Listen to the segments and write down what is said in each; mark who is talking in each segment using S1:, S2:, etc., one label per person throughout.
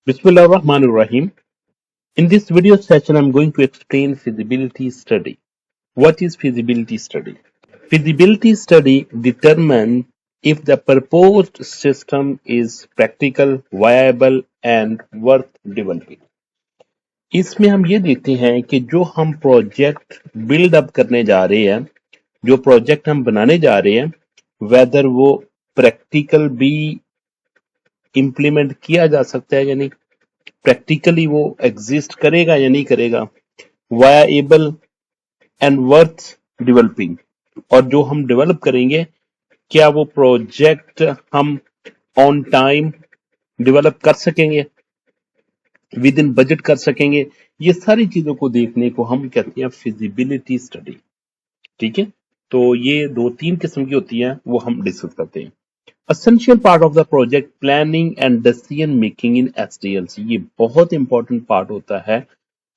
S1: Bismillahirrahmanirrahim. In this video session, I'm going to explain feasibility study. What is feasibility study? Feasibility study determines if the proposed system is practical, viable and worth developing. इसमें हम ये देखते हैं कि जो हम project build up करने जा रहे हैं, जो प्रोजेक्ट हम बनाने जा रहे हैं, वेदर वो प्रैक्टिकल भी इम्प्लीमेंट किया जा सकता है या नहीं, प्रैक्टिकली वो एग्जिस्ट करेगा या नहीं करेगा, वायबल एंड वर्थ डेवलपिंग, और जो हम डेवलप करेंगे क्या वो प्रोजेक्ट हम ऑन टाइम डेवलप कर सकेंगे, विद इन बजट कर सकेंगे। ये सारी चीजों को देखने को हम कहते हैं फिजिबिलिटी स्टडी। ठीक है, तो ये दो तीन किस्म की होती है, वो हम डिस्कस करते हैं। Essential part of the project planning and decision making in SDLC, ये बहुत इंपॉर्टेंट पार्ट होता है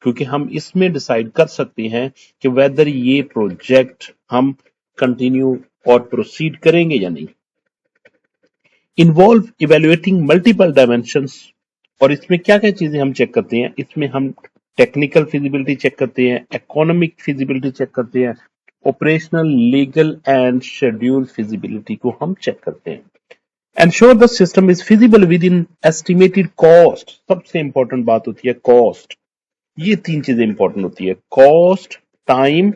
S1: क्योंकि हम इसमें डिसाइड कर सकते हैं कि वेदर ये प्रोजेक्ट हम कंटिन्यू और प्रोसीड करेंगे या नहीं। इन्वॉल्व इवेल्युएटिंग मल्टीपल डायमेंशंस, और इसमें क्या क्या चीजें हम चेक करते हैं, इसमें हम टेक्निकल फिजिबिलिटी चेक करते हैं, इकोनॉमिक फिजिबिलिटी चेक करते हैं, operational, legal and schedule feasibility को हम चेक करते हैं। Ensure the system is feasible within estimated cost, सबसे इंपॉर्टेंट बात होती है कॉस्ट। ये तीन चीजें इंपॉर्टेंट होती है, कॉस्ट, टाइम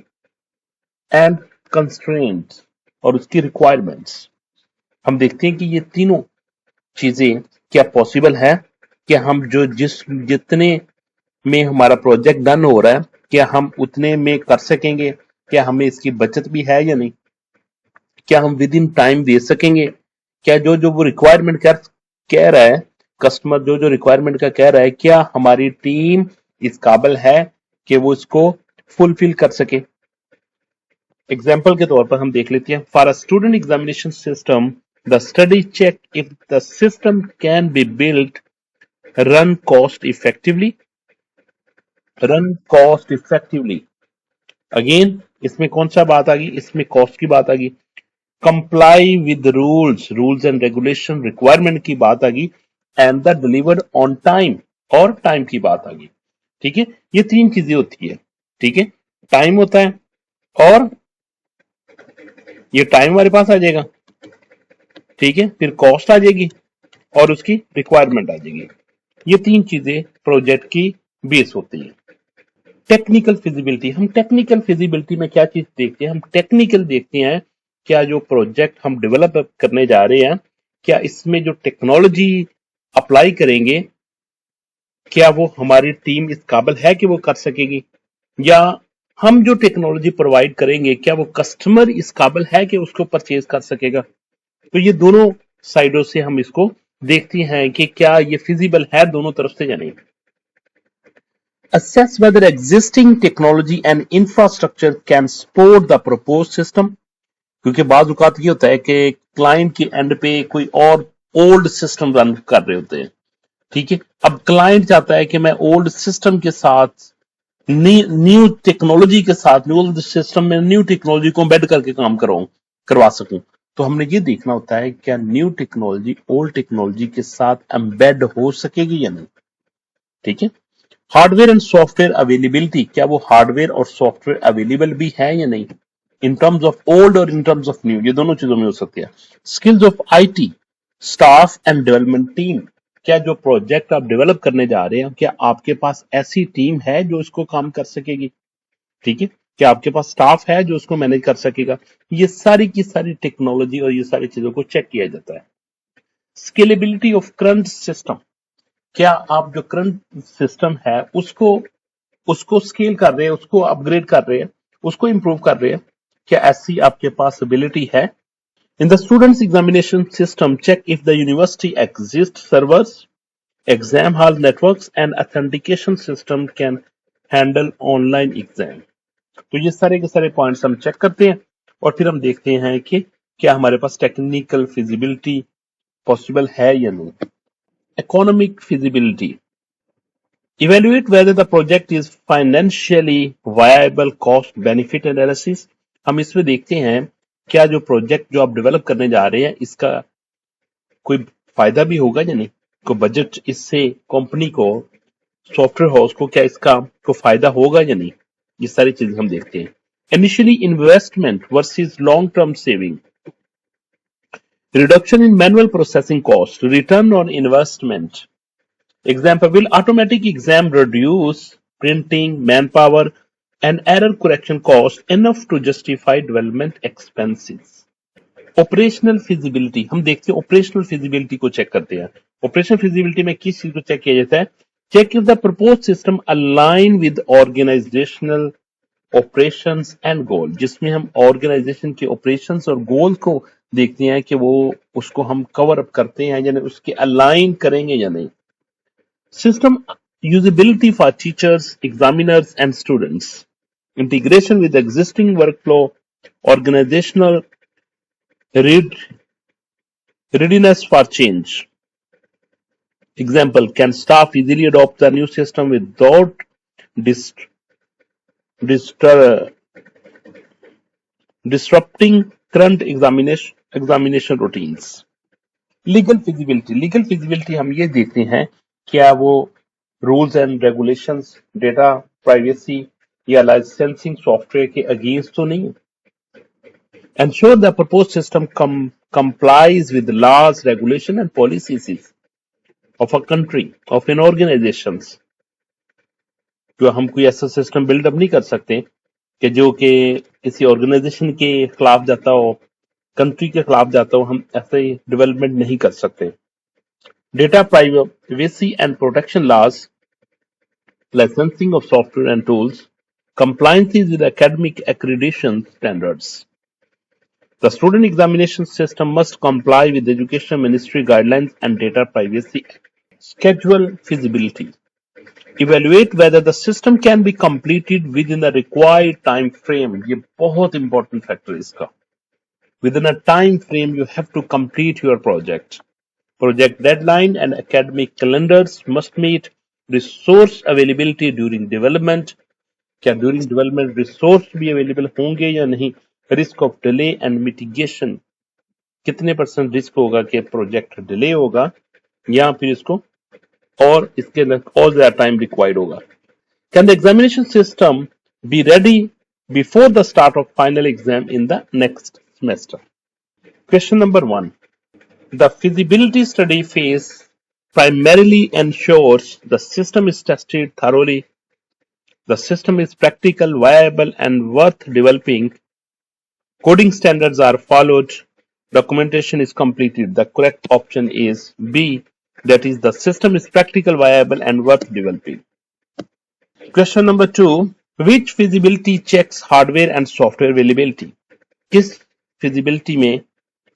S1: एंड कंस्ट्रेंट्स, और उसकी रिक्वायरमेंट्स। हम देखते हैं कि ये तीनों चीजें क्या पॉसिबल है, कि हम जो जितने में हमारा प्रोजेक्ट डन हो रहा है क्या हम उतने में कर सकेंगे, क्या हमें इसकी बचत भी है या नहीं, क्या हम विद इन टाइम दे सकेंगे, क्या जो जो वो रिक्वायरमेंट कह रहा है कस्टमर, जो जो रिक्वायरमेंट का कह रहा है, क्या हमारी टीम इस काबिल है कि वो इसको फुलफिल कर सके। एग्जाम्पल के तौर पर हम देख लेते हैं, for a student examination system the study check if the system can be built, run cost effectively, again इसमें कौन सा बात आ गई, इसमें कॉस्ट की बात आ गई, comply with rules and regulation, requirement की बात आ गई, and the delivered on time, और टाइम की बात आ गई। ठीक है, ये तीन चीजें होती है। ठीक है, टाइम होता है, और ये टाइम हमारे पास आ जाएगा। ठीक है, फिर कॉस्ट आ जाएगी और उसकी रिक्वायरमेंट आ जाएगी। ये तीन चीजें प्रोजेक्ट की बेस होती है। टेक्निकल फिजिबिलिटी, हम टेक्निकल फिजिबिलिटी में क्या चीज देखते हैं, हम टेक्निकल देखते हैं क्या जो प्रोजेक्ट हम डेवलप करने जा रहे हैं, क्या इसमें जो टेक्नोलॉजी अप्लाई करेंगे क्या वो हमारी टीम इस काबिल है कि वो कर सकेगी, या हम जो टेक्नोलॉजी प्रोवाइड करेंगे क्या वो कस्टमर इस काबिल है कि उसको परचेज कर सकेगा। तो ये दोनों साइडों से हम इसको देखते हैं कि क्या ये फिजिबल है दोनों तरफ से या नहीं। Assess whether existing technology and infrastructure can support the proposed system, क्योंकि बाज औकात ये होता है कि क्लाइंट की एंड पे कोई और ओल्ड सिस्टम रन कर रहे होते हैं। ठीक है, अब क्लाइंट चाहता है कि मैं ओल्ड सिस्टम के साथ न्यू टेक्नोलॉजी के साथ, ओल्ड सिस्टम में न्यू टेक्नोलॉजी को एम्बेड करके काम करवा सकूं। तो हमने ये देखना होता है क्या न्यू टेक्नोलॉजी ओल्ड टेक्नोलॉजी के साथ एम्बेड हो सकेगी या नहीं। ठीक है, हार्डवेयर एंड सॉफ्टवेयर अवेलेबिलिटी, क्या वो हार्डवेयर और सॉफ्टवेयर अवेलेबल भी है या नहीं, इन टर्म्स ऑफ ओल्ड और इन टर्म्स ऑफ न्यू, ये दोनों चीजों में हो सकती है। Skills of IT staff and development team, क्या जो प्रोजेक्ट आप डेवलप करने जा रहे हैं क्या आपके पास ऐसी टीम है जो इसको काम कर सकेगी। ठीक है, क्या आपके पास स्टाफ है जो उसको मैनेज कर सकेगा। ये सारी की सारी टेक्नोलॉजी और ये सारी चीजों को चेक किया जाता है। स्केलेबिलिटी ऑफ करंट सिस्टम, क्या आप जो करंट सिस्टम है उसको स्केल कर रहे हैं, उसको अपग्रेड कर रहे हैं, उसको इंप्रूव कर रहे हैं, क्या ऐसी आपके पास एबिलिटी है। In the students examination system check if the university exist servers, exam hall networks and authentication system can handle online exam. तो ये सारे के सारे पॉइंट्स हम चेक करते हैं और फिर हम देखते हैं कि क्या हमारे पास टेक्निकल फिजिबिलिटी पॉसिबल है या नहीं। Economic feasibility, evaluate whether the project is financially viable, cost benefit analysis। हम इसमें देखते हैं क्या जो प्रोजेक्ट जो आप डेवलप करने जा रहे हैं इसका कोई फायदा भी होगा या नहीं, को बजट इससे कंपनी को सॉफ्टवेयर हाउस को क्या इसका को फायदा होगा या नहीं, ये सारी चीजें हम देखते हैं। Initially investment versus long term saving, reduction in manual processing cost, return on investment. Example, will automatic exam reduce printing, manpower, and error correction cost enough to justify development expenses? Operational feasibility, हम देखते हैं operational feasibility को check करते हैं। Operational feasibility में किस चीज को चेक किया जाता है? Check if the propose system align with organizational operations and goal, जिसमें हम ऑर्गेनाइजेशन के ऑपरेशंस और गोल को देखते हैं कि वो उसको हम कवर अप करते हैं या नहीं, उसके अलाइन करेंगे या नहीं। System usability for teachers, examiners and students, integration with existing workflow, organizational readiness for change. Example, can staff easily adopt the new system without dis- disrupting current examination routines? Legal feasibility, legal feasibility हम ये देखते हैं क्या वो rules and regulations, data privacy या licensing software के against तो नहीं है। Ensure the proposed system complies with the laws, regulation and policies of a country, of an organizations. जो हम कोई ऐसा सिस्टम बिल्डअप नहीं कर सकते कि जो कि किसी ऑर्गेनाइजेशन के खिलाफ जाता हो, कंट्री के खिलाफ जाता हो, हम ऐसे डेवलपमेंट नहीं कर सकते। Data privacy and protection laws, licensing of software and tools, compliances with academic accreditation standards. The student examination system must comply with the Education Ministry guidelines and Data Privacy Act. Schedule feasibility. Evaluate whether the system can be completed within the required time frame. ये बहुत important factor है इसका. Within a time frame, you have to complete your project. Project deadline and academic calendars must meet. Resource availability during development. क्या during development resource भी available होंगे या नहीं? Risk of delay and mitigation. कितने % risk होगा कि project delay होगा या फिर इसको और इसके अंदर और ज्यादा टाइम रिक्वायर्ड होगा। Can the examination system be ready before the start of final exam in the next semester? Question number 1, the feasibility study phase primarily ensures the system is tested thoroughly, the system is practical, viable and worth developing, coding standards are followed, documentation is completed. The correct option is B, that is the system is practical, viable and worth developing. Question number 2, which feasibility checks hardware and software availability? किस feasibility में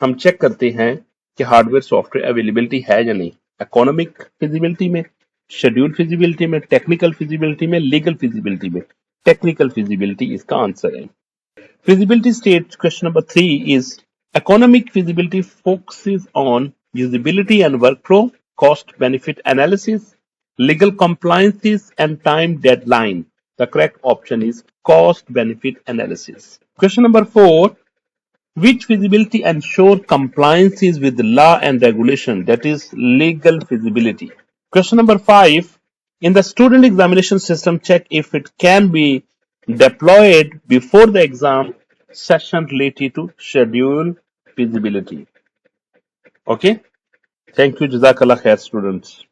S1: हम check करते हैं कि hardware software availability है या नहीं? Economic feasibility में, शेड्यूल फिजिबिलिटी में, टेक्निकल फिजिबिलिटी में, लीगल फिजिबिलिटी में? टेक्निकल फिजिबिलिटी इसका आंसर है। Feasibility state question number 3 is economic feasibility focuses on usability and workflow, cost benefit analysis, legal compliances and time deadline. The correct option is cost benefit analysis. Question number 4, which feasibility ensure compliances with law and regulation, that is legal feasibility? Question number 5, in the student examination system, check if it can be deployed before the exam session related to schedule feasibility. Okay, thank you. Jazakallah khair, students.